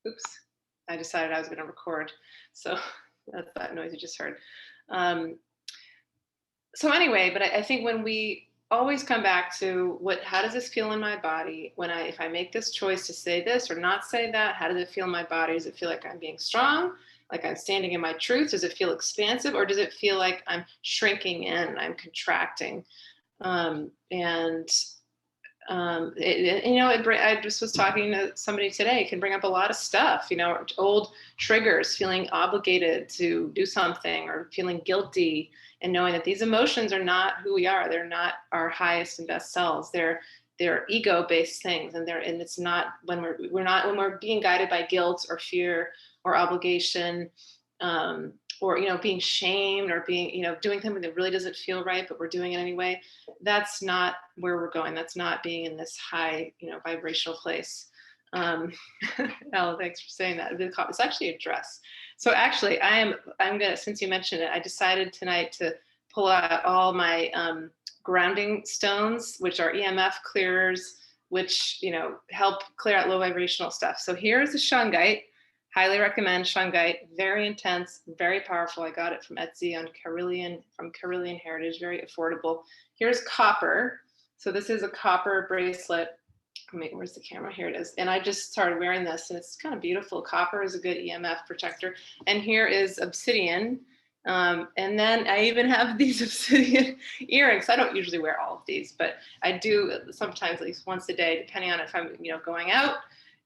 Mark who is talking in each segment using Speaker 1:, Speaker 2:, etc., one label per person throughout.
Speaker 1: Oops, I decided I was going to record. So that's that noise you just heard. Um, so anyway, but I think when we always come back to how does this feel in my body if I make this choice to say this or not say that, how does it feel in my body? Does it feel like I'm being strong? Like I'm standing in my truth? Does it feel expansive, or does it feel like I'm shrinking in, I'm contracting? And I just was talking to somebody today. It can bring up a lot of stuff, old triggers, feeling obligated to do something or feeling guilty, and knowing that these emotions are not who we are. They're not our highest and best selves. They're ego-based things, and it's not when we're being guided by guilt or fear or obligation, or being shamed, or being doing something that really doesn't feel right, but we're doing it anyway. That's not where we're going. That's not being in this high vibrational place. Elle, thanks for saying that. It's actually a dress. So actually I'm gonna, since you mentioned it, I decided tonight to pull out all my grounding stones, which are EMF clearers, which help clear out low vibrational stuff. So here's the shungite. Highly recommend shungite. Very intense, very powerful. I got it from Etsy from Carillion Heritage. Very affordable. Here's copper. So this is a copper bracelet. Where's the camera? Here it is. And I just started wearing this, and it's kind of beautiful. Copper is a good EMF protector. And here is obsidian. And then I even have these obsidian earrings. I don't usually wear all of these, but I do sometimes, at least once a day, depending on if I'm going out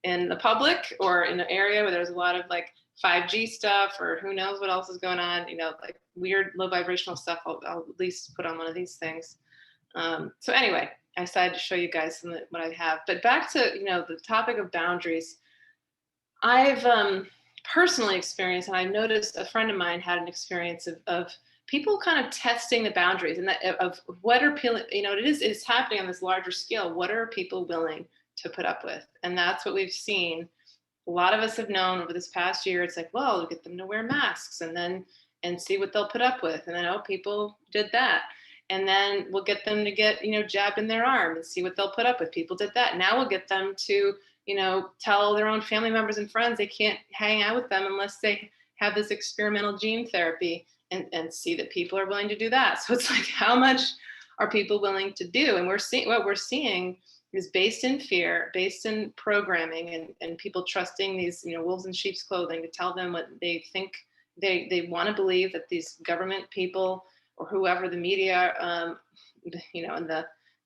Speaker 1: in the public or in an area where there's a lot of like 5G stuff, or who knows what else is going on, like weird low vibrational stuff. I'll at least put on one of these things. So anyway, I decided to show you guys what I have. But back to the topic of boundaries. I've personally experienced, and I noticed a friend of mine had an experience of people kind of testing the boundaries, and that of what are people, it's happening on this larger scale. What are people willing to put up with? And that's what we've seen. A lot of us have known over this past year. It's like, well, we'll get them to wear masks, and see what they'll put up with. And then, people did that. And then we'll get them to get, jabbed in their arm and see what they'll put up with. People did that. Now we'll get them to, tell their own family members and friends they can't hang out with them unless they have this experimental gene therapy, and see that people are willing to do that. So it's like, how much are people willing to do? And what we're seeing is based in fear, based in programming, and people trusting these, wolves in sheep's clothing to tell them what they think they want to believe, that these government people or whoever, the media, and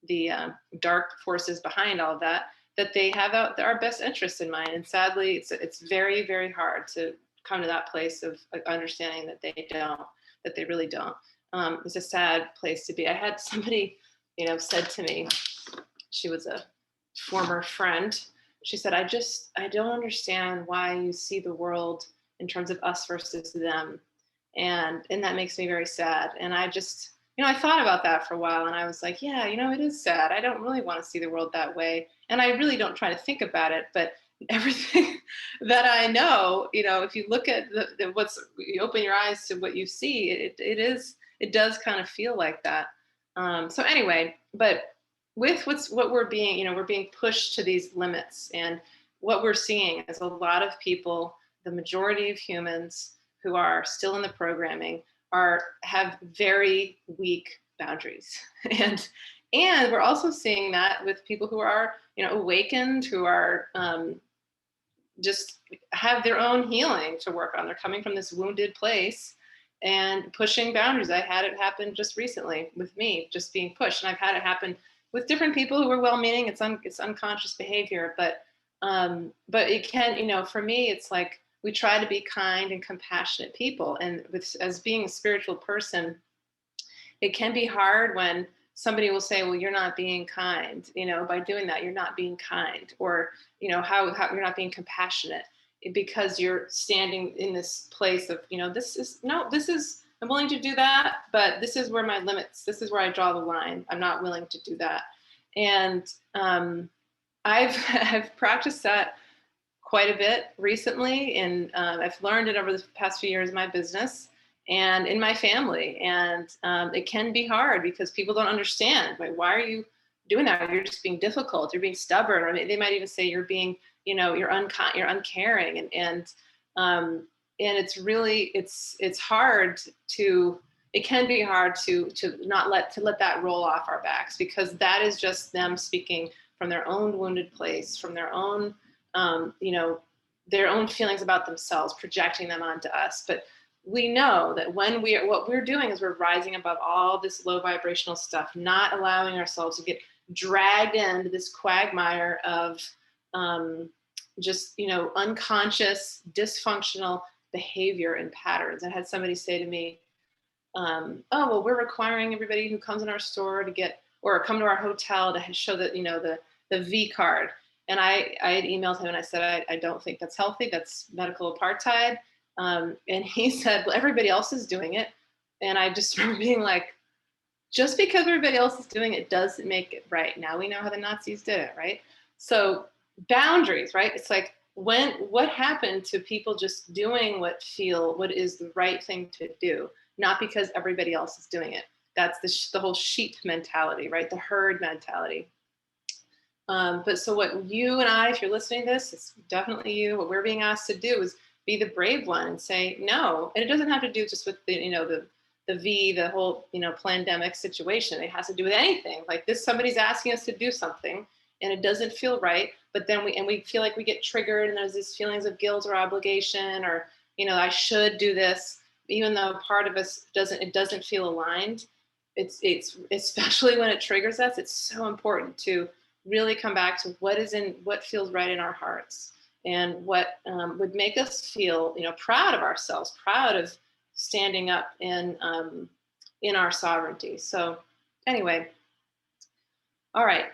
Speaker 1: the dark forces behind all of that they have our best interests in mind. And sadly, it's very, very hard to come to that place of understanding that they really don't. It's a sad place to be. I had somebody, said to me, she was a former friend. She said, I don't understand why you see the world in terms of us versus them. And that makes me very sad. And I just, I thought about that for a while, and I was like, yeah, it is sad. I don't really want to see the world that way. And I really don't try to think about it, but everything that I know, if you look at you open your eyes to what you see, it does kind of feel like that. So anyway, but with what we're being, we're being pushed to these limits, and what we're seeing is a lot of people, the majority of humans who are still in the programming, have very weak boundaries. And we're also seeing that with people who are, awakened, who are just have their own healing to work on. They're coming from this wounded place and pushing boundaries. I had it happen just recently with me, just being pushed. And I've had it happen with different people who are well-meaning. It's unconscious behavior, but it can, for me, it's like, we try to be kind and compassionate people. And as being a spiritual person, it can be hard when somebody will say, well, you're not being kind, by doing that, you're not being kind, or, how you're not being compassionate, because you're standing in this place of, I'm willing to do that, but this is where my limits, this is where I draw the line. I'm not willing to do that. And I've practiced that quite a bit recently, and I've learned it over the past few years in my business and in my family. And it can be hard because people don't understand. Why are you doing that. You're just being difficult. You're being stubborn, or they might even say you're being, you're uncaring, and it's really it's hard to. It can be hard to let that roll off our backs, because that is just them speaking from their own wounded place, from their own, their own feelings about themselves, projecting them onto us. But we know that what we're doing is we're rising above all this low vibrational stuff, not allowing ourselves to get dragged into this quagmire of unconscious, dysfunctional behavior and patterns. I had somebody say to me, oh, well, we're requiring everybody who comes in our store to get, or come to our hotel to show that, the V card. And I had emailed him and I said, I don't think that's healthy. That's medical apartheid. And he said, well, everybody else is doing it. And I just remember being like, just because everybody else is doing it doesn't make it right. Now we know how the Nazis did it, right? So boundaries, right? It's like, what happened to people just doing what is the right thing to do, not because everybody else is doing it. That's the whole sheep mentality, right? The herd mentality. But so what you and I, if you're listening to this, it's definitely you. What we're being asked to do is be the brave one and say no. And it doesn't have to do just with the whole, pandemic situation. It has to do with anything like this. Somebody's asking us to do something and it doesn't feel right. But then we feel like we get triggered, and there's these feelings of guilt or obligation, or, I should do this, even though part of us doesn't feel aligned. It's especially when it triggers us, it's so important to really come back to what feels right in our hearts, and what would make us feel, proud of ourselves, proud of standing up in our sovereignty. So anyway, all right,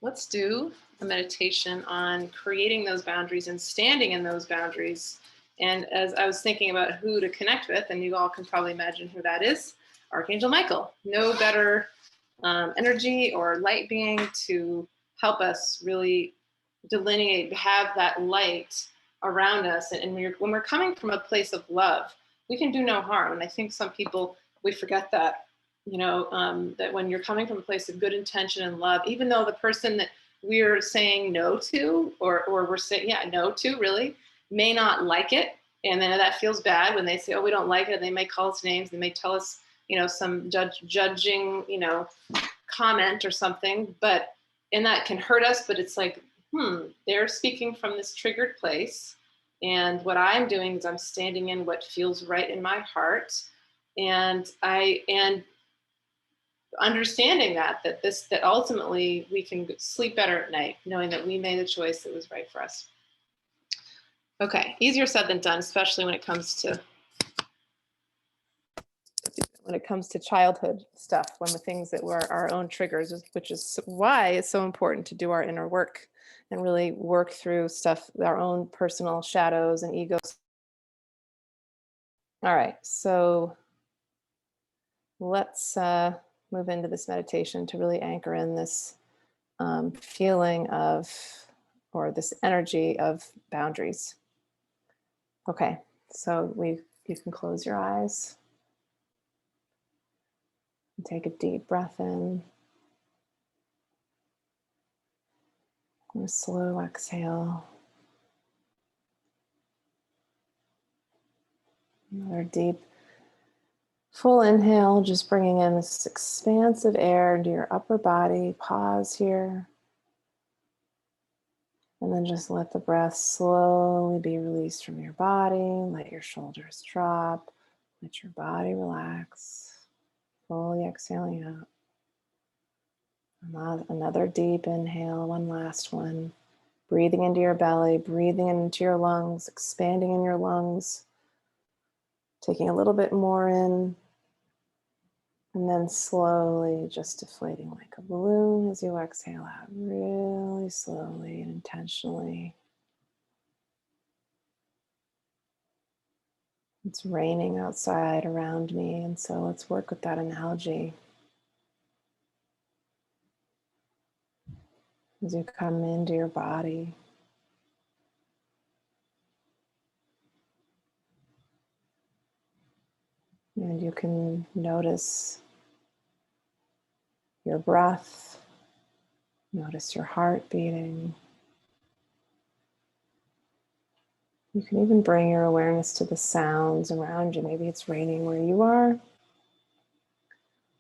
Speaker 1: let's do a meditation on creating those boundaries and standing in those boundaries. And as I was thinking about who to connect with, and you all can probably imagine who that is, Archangel Michael. No better energy or light being to help us really delineate, have that light around us. And when we're coming from a place of love, we can do no harm. And I think some people, we forget that, that when you're coming from a place of good intention and love, even though the person that we're saying no to, or we're saying no to, really may not like it. And then that feels bad when they say, oh, we don't like it. They may call us names. They may tell us, some judging, comment or something, and that can hurt us, but it's like, they're speaking from this triggered place. And what I'm doing is I'm standing in what feels right in my heart. And understanding that ultimately we can sleep better at night, knowing that we made a choice that was right for us. Okay, easier said than done, especially when it comes to childhood stuff, when the things that were our own triggers, which is why it's so important to do our inner work and really work through stuff, our own personal shadows and egos. All right, so let's move into this meditation to really anchor in this feeling of, or this energy of boundaries. Okay, so you can close your eyes and take a deep breath in and a slow exhale. Another deep, full inhale, just bringing in this expansive air into your upper body. Pause here. And then just let the breath slowly be released from your body. Let your shoulders drop. Let your body relax. Fully exhaling out. Another deep inhale, one last one. Breathing into your belly, breathing into your lungs, expanding in your lungs. Taking a little bit more in. And then slowly just deflating like a balloon as you exhale out, really slowly and intentionally. It's raining outside around me, and so let's work with that analogy. As you come into your body, and you can notice your breath Notice your heart beating. You can even bring your awareness to the sounds around you. Maybe it's raining where you are.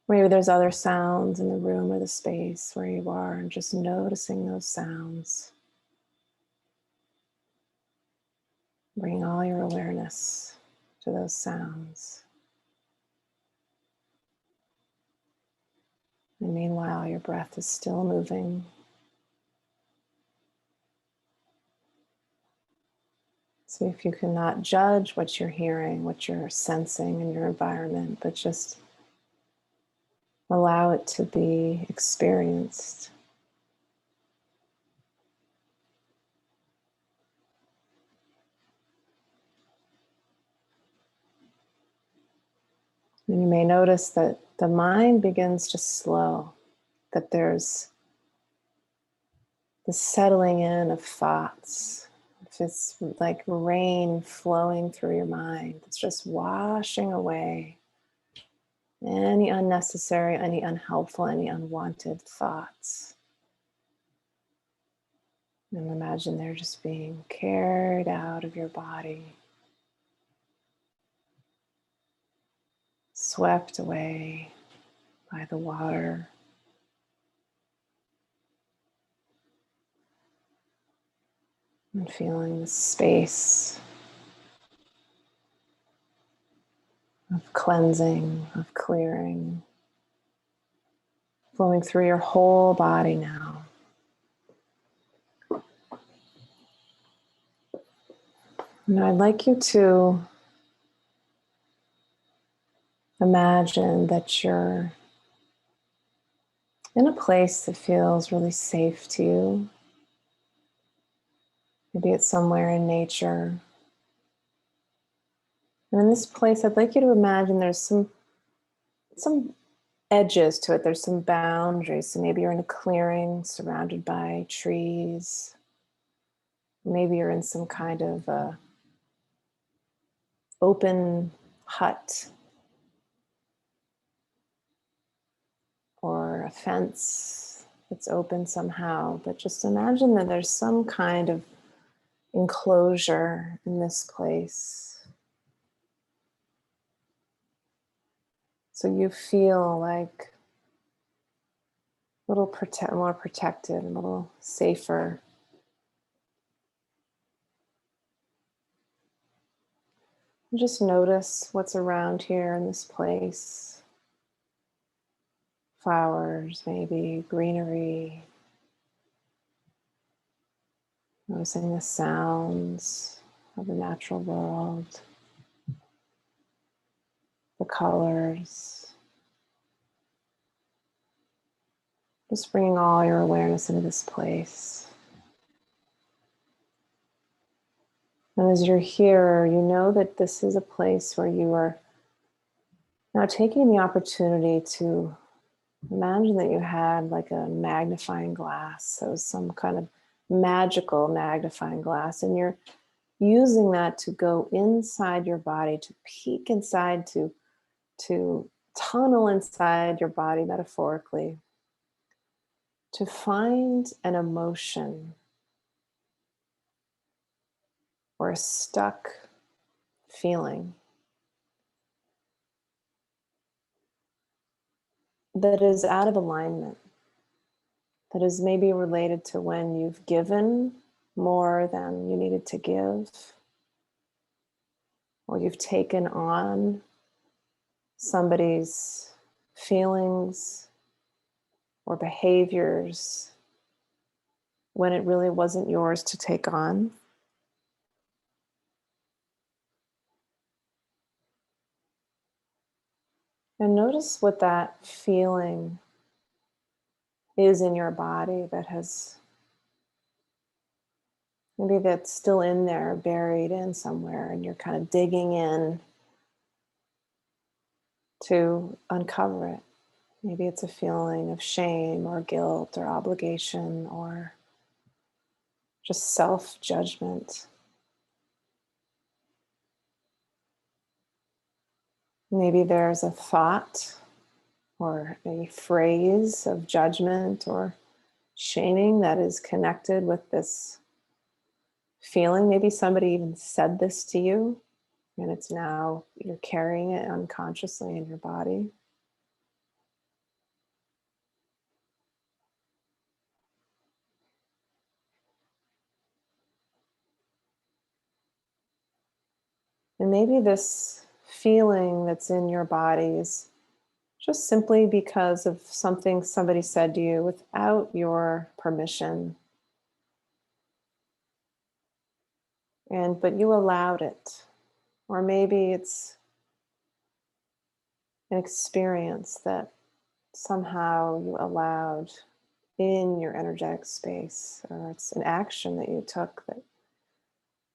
Speaker 1: Maybe there's other sounds in the room or the space where you are, and just noticing those sounds. Bring all your awareness to those sounds. And meanwhile, your breath is still moving. See if you cannot judge what you're hearing, what you're sensing in your environment, but just allow it to be experienced. And you may notice that the mind begins to slow, that there's the settling in of thoughts. It's like rain flowing through your mind. It's just washing away any unnecessary, any unhelpful, any unwanted thoughts. And imagine they're just being carried out of your body, swept away by the water. And feeling the space of cleansing, of clearing, flowing through your whole body now. And I'd like you to imagine that you're in a place that feels really safe to you. Maybe it's somewhere in nature. And in this place, I'd like you to imagine there's some edges to it. There's some boundaries. So maybe you're in a clearing surrounded by trees. Maybe you're in some kind of open hut or a fence that's open somehow. But just imagine that there's some kind of enclosure in this place. So you feel like a little more protected, a little safer. And just notice what's around here in this place. Flowers, maybe greenery. Noticing the sounds of the natural world. The colors. Just bringing all your awareness into this place. And as you're here, you know that this is a place where you are now taking the opportunity to imagine that you had like a magnifying glass, so some kind of magical magnifying glass, and you're using that to go inside your body, to peek inside, to tunnel inside your body metaphorically, to find an emotion or a stuck feeling that is out of alignment, that is maybe related to when you've given more than you needed to give, or you've taken on somebody's feelings or behaviors when it really wasn't yours to take on. And notice what that feeling is in your body that has, maybe that's still in there, buried in somewhere, and you're kind of digging in to uncover it. Maybe it's a feeling of shame or guilt or obligation or just self-judgment. Maybe there's a thought or a phrase of judgment or
Speaker 2: shaming that is connected with this feeling. Maybe somebody even said this to you, and it's now you're carrying it unconsciously in your body. And maybe this feeling that's in your body is just simply because of something somebody said to you without your permission. But you allowed it. Or maybe it's an experience that somehow you allowed in your energetic space, or it's an action that you took that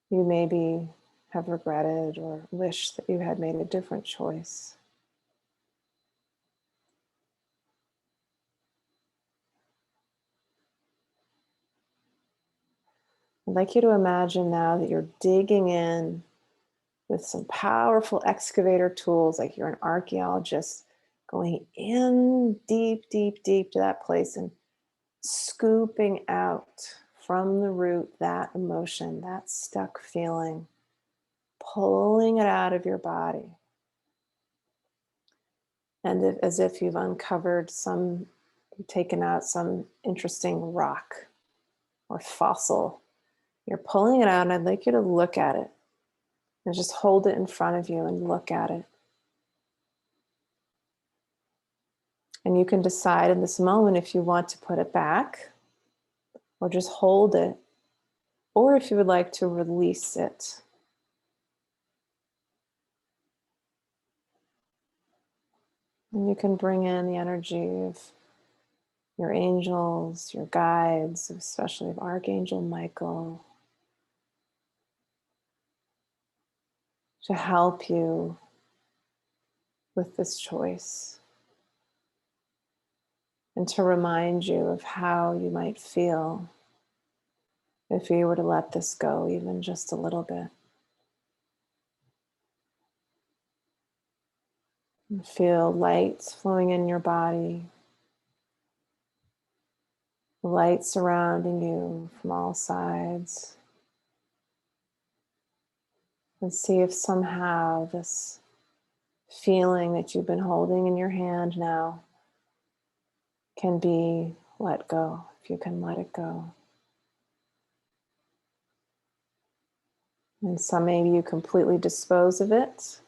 Speaker 2: you maybe have regretted or wish that you had made a different choice. I'd like you to imagine now that you're digging in with some powerful excavator tools, like you're an archaeologist going in deep, deep, deep to that place and scooping out from the root that emotion, that stuck feeling, pulling it out of your body. And as if you've uncovered you've taken out some interesting rock or fossil, you're pulling it out, and I'd like you to look at it and just hold it in front of you and look at it. And you can decide in this moment if you want to put it back or just hold it, or if you would like to release it. And you can bring in the energy of your angels, your guides, especially of Archangel Michael, to help you with this choice and to remind you of how you might feel if you were to let this go even just a little bit. And feel light flowing in your body, light surrounding you from all sides. And see if somehow this feeling that you've been holding in your hand now can be let go, if you can let it go. And so maybe you completely dispose of it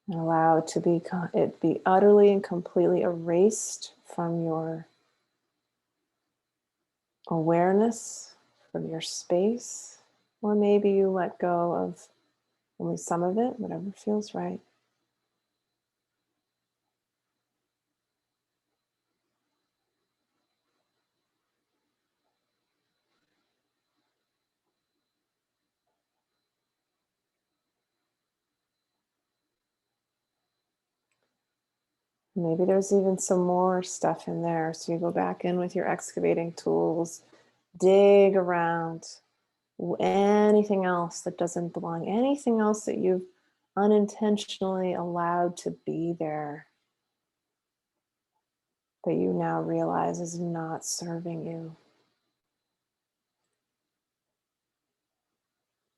Speaker 2: and allow it to be utterly and completely erased from your awareness, from your space. Or maybe you let go of only some of it, whatever feels right. Maybe there's even some more stuff in there. So you go back in with your excavating tools, dig around anything else that doesn't belong, anything else that you've unintentionally allowed to be there that you now realize is not serving you.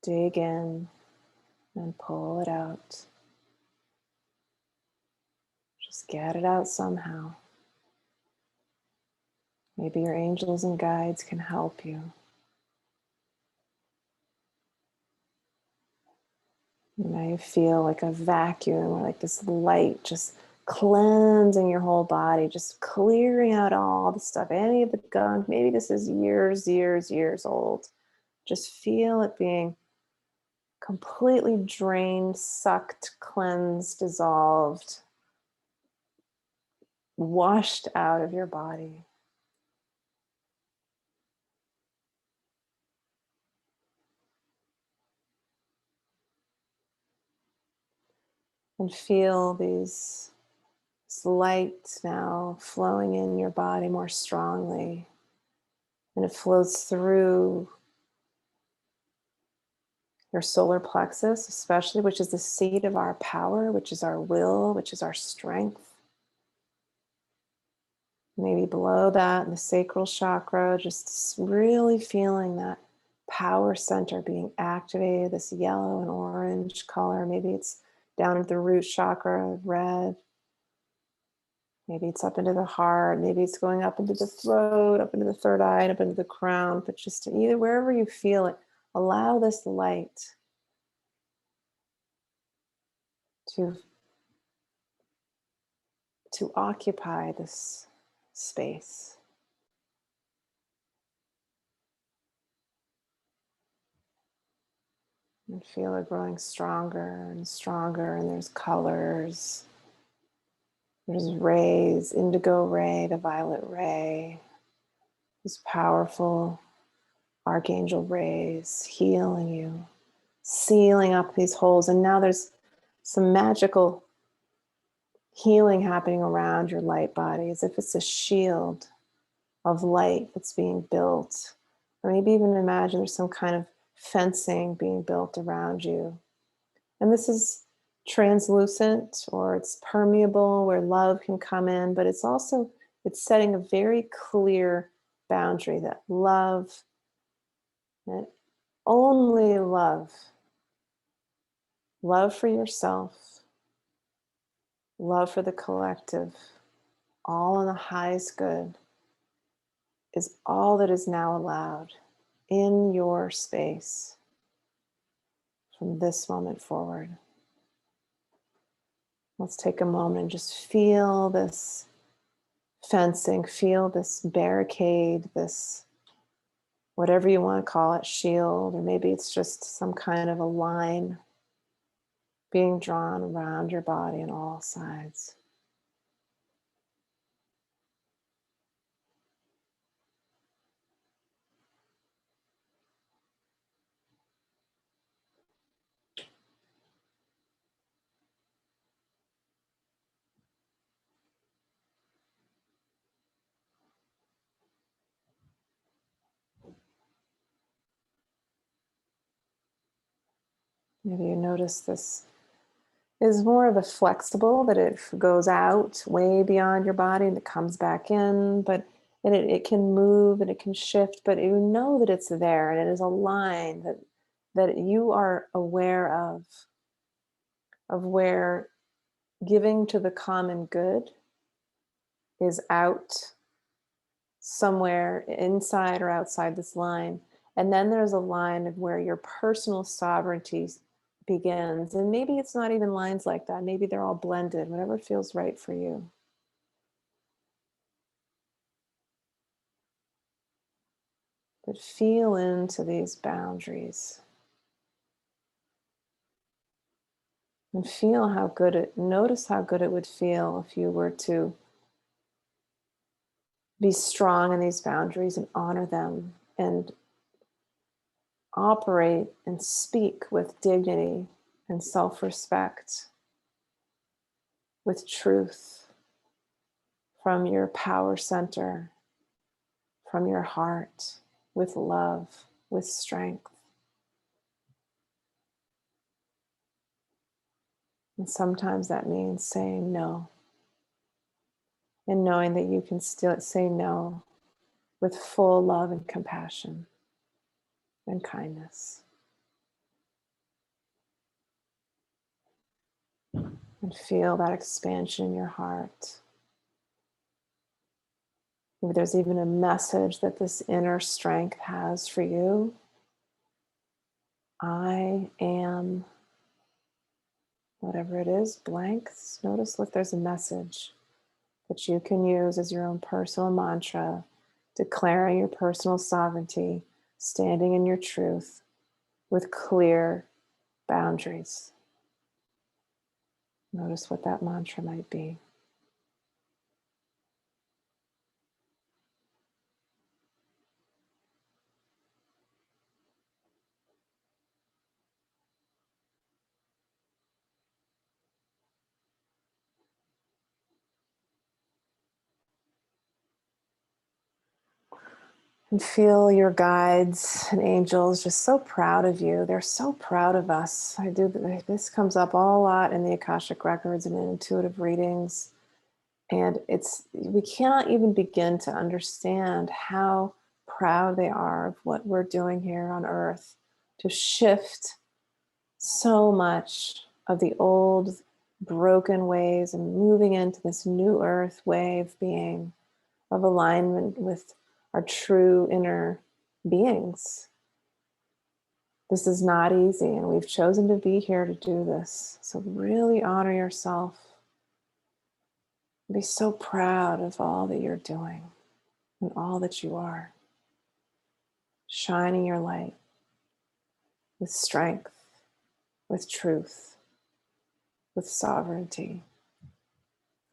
Speaker 2: Dig in and pull it out. Just get it out somehow. Maybe your angels and guides can help you. You may feel like a vacuum or like this light just cleansing your whole body, just clearing out all the stuff, any of the gunk. Maybe this is years old. Just feel it being completely drained, sucked, cleansed, dissolved, washed out of your body. And feel this light now flowing in your body more strongly. And it flows through your solar plexus, especially, which is the seat of our power, which is our will, which is our strength. Maybe below that, in the sacral chakra, just really feeling that power center being activated, this yellow and orange color. Maybe it's down at the root chakra, red. Maybe it's up into the heart. Maybe it's going up into the throat, up into the third eye, and up into the crown. But just either wherever you feel it, allow this light to occupy this space. And feel it growing stronger and stronger. And there's colors. There's rays, indigo ray, the violet ray. These powerful archangel rays healing you, sealing up these holes. And now there's some magical healing happening around your light body, as if it's a shield of light that's being built. Or maybe even imagine there's some kind of fencing being built around you. And this is translucent, or it's permeable where love can come in, but it's setting a very clear boundary that love, and only love for yourself, love for the collective, all in the highest good, is all that is now allowed in your space from this moment forward. Let's take a moment and just feel this fencing, feel this barricade, this whatever you want to call it, shield, or maybe it's just some kind of a line being drawn around your body on all sides. Maybe you notice this is more of a flexible, that it goes out way beyond your body and it comes back in, but it can move and it can shift, but you know that it's there, and it is a line that you are aware of where giving to the common good is out somewhere inside or outside this line. And then there's a line of where your personal sovereignty begins. And maybe it's not even lines like that. Maybe they're all blended, whatever feels right for you. But feel into these boundaries and feel how good notice how good it would feel if you were to be strong in these boundaries and honor them and operate and speak with dignity and self-respect, with truth from your power center, from your heart, with love, with strength. And sometimes that means saying no, and knowing that you can still say no with full love and compassion and kindness. And feel that expansion in your heart. Maybe there's even a message that this inner strength has for you. I am, whatever it is, blank. Notice if there's a message that you can use as your own personal mantra, declaring your personal sovereignty, standing in your truth with clear boundaries. Notice what that mantra might be. And feel your guides and angels just so proud of you. They're so proud of us. This comes up a lot in the Akashic records and in intuitive readings. And we cannot even begin to understand how proud they are of what we're doing here on earth to shift so much of the old broken ways and moving into this new earth way of being, of alignment with our true inner beings. This is not easy, and we've chosen to be here to do this. So really honor yourself. Be so proud of all that you're doing and all that you are. Shining your light with strength, with truth, with sovereignty,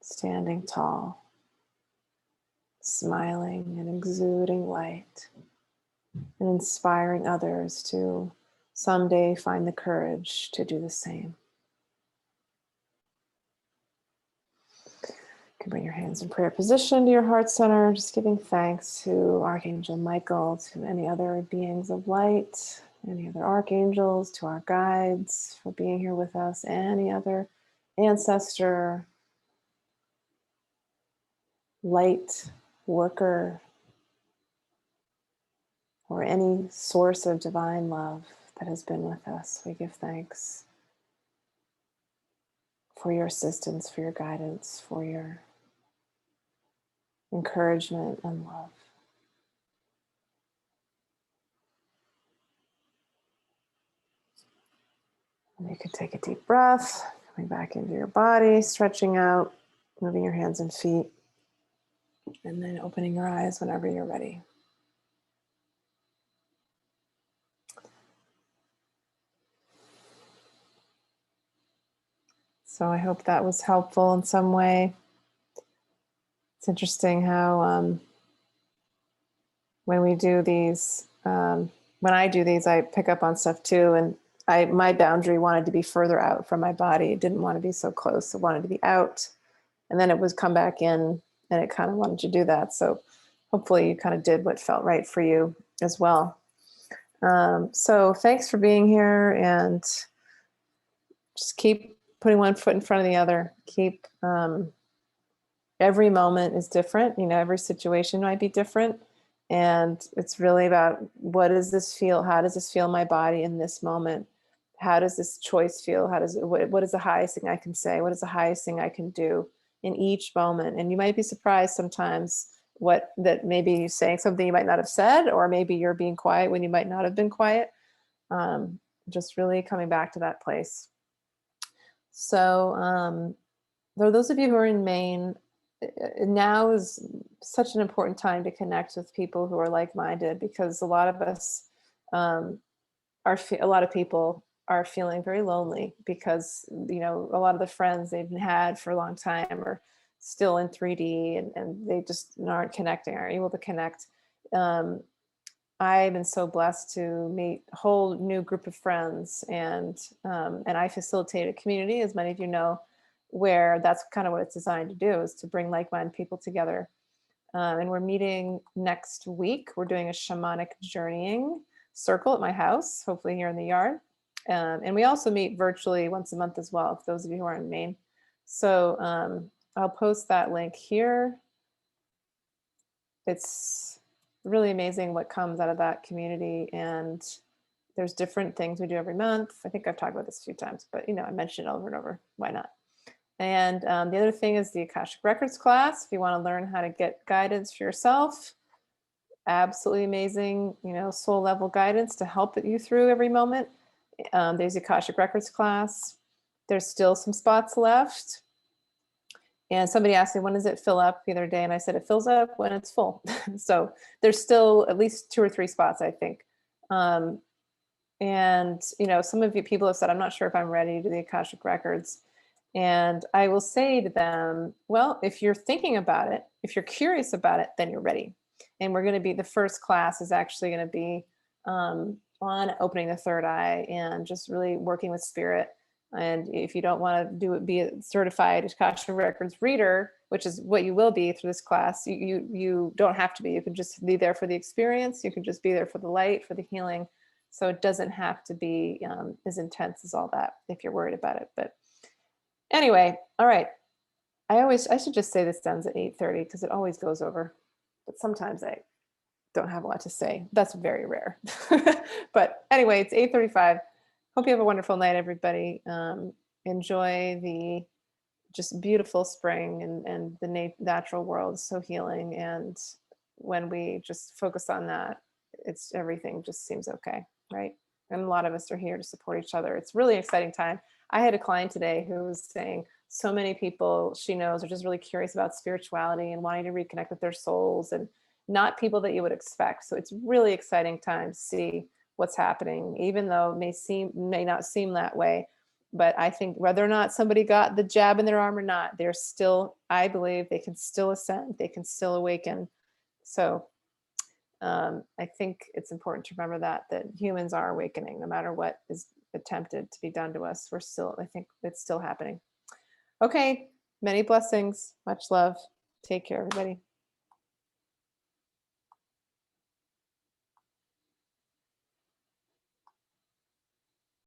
Speaker 2: standing tall, smiling and exuding light, and inspiring others to someday find the courage to do the same. You can bring your hands in prayer position to your heart center, just giving thanks to Archangel Michael, to any other beings of light, any other archangels, to our guides for being here with us, any other ancestor, light worker, or any source of divine love that has been with us. We give thanks for your assistance, for your guidance, for your encouragement and love. And you can take a deep breath, coming back into your body, stretching out, moving your hands and feet, and then opening your eyes whenever you're ready. So I hope that was helpful in some way. It's interesting how when we do these, when I do these, I pick up on stuff too. And my boundary wanted to be further out from my body. It didn't want to be so close. It wanted to be out. And then it was come back in, and it kind of wanted to do that. So hopefully you kind of did what felt right for you as well. So thanks for being here, and just keep putting one foot in front of the other. Keep, every moment is different. Every situation might be different. And it's really about, what does this feel? How does this feel in my body in this moment? How does this choice feel? What is the highest thing I can say? What is the highest thing I can do in each moment? And you might be surprised sometimes that maybe you're saying something you might not have said, or maybe you're being quiet when you might not have been quiet. Just really coming back to that place. So for those of you who are in Maine, now is such an important time to connect with people who are like-minded, because a lot of us a lot of people are feeling very lonely, because a lot of the friends they've had for a long time are still in 3D, and they just aren't able to connect. I've been so blessed to meet a whole new group of friends, and I facilitate a community, as many of you know, where that's kind of what it's designed to do, is to bring like-minded people together. And we're meeting next week. We're doing a shamanic journeying circle at my house, hopefully here in the yard. And we also meet virtually once a month as well, for those of you who are in Maine. So I'll post that link here. It's really amazing what comes out of that community. And there's different things we do every month. I think I've talked about this a few times, but I mentioned it over and over. Why not? And the other thing is the Akashic Records class. If you want to learn how to get guidance for yourself, absolutely amazing, soul level guidance to help you through every moment. There's the Akashic Records class. There's still some spots left. And somebody asked me, when does it fill up the other day? And I said, it fills up when it's full. So there's still at least 2 or 3 spots, I think. And, some of you people have said, I'm not sure if I'm ready to do the Akashic Records. And I will say to them, well, if you're thinking about it, if you're curious about it, then you're ready. And the first class is actually going to be on opening the third eye and just really working with spirit. And if you don't want to be a certified Akashic Records reader, which is what you will be through this class, you don't have to be. You can just be there for the experience. You can just be there for the light, for the healing. So it doesn't have to be as intense as all that if you're worried about it. But anyway, all right. I should just say this ends at 8:30 because it always goes over. But sometimes I don't have a lot to say. That's very rare. But anyway, it's 8:35. Hope you have a wonderful night, everybody. Enjoy the just beautiful spring, and the natural world is so healing. And when we just focus on that, it's everything just seems okay, right? And a lot of us are here to support each other. It's really exciting time. I had a client today who was saying so many people she knows are just really curious about spirituality and wanting to reconnect with their souls, and not people that you would expect. So it's really exciting time to see what's happening, even though it may not seem that way. But I think whether or not somebody got the jab in their arm or not, they're still, I believe they can still ascend, they can still awaken. So I think it's important to remember that humans are awakening, no matter what is attempted to be done to us. I think it's still happening. Okay, many blessings, much love. Take care, everybody.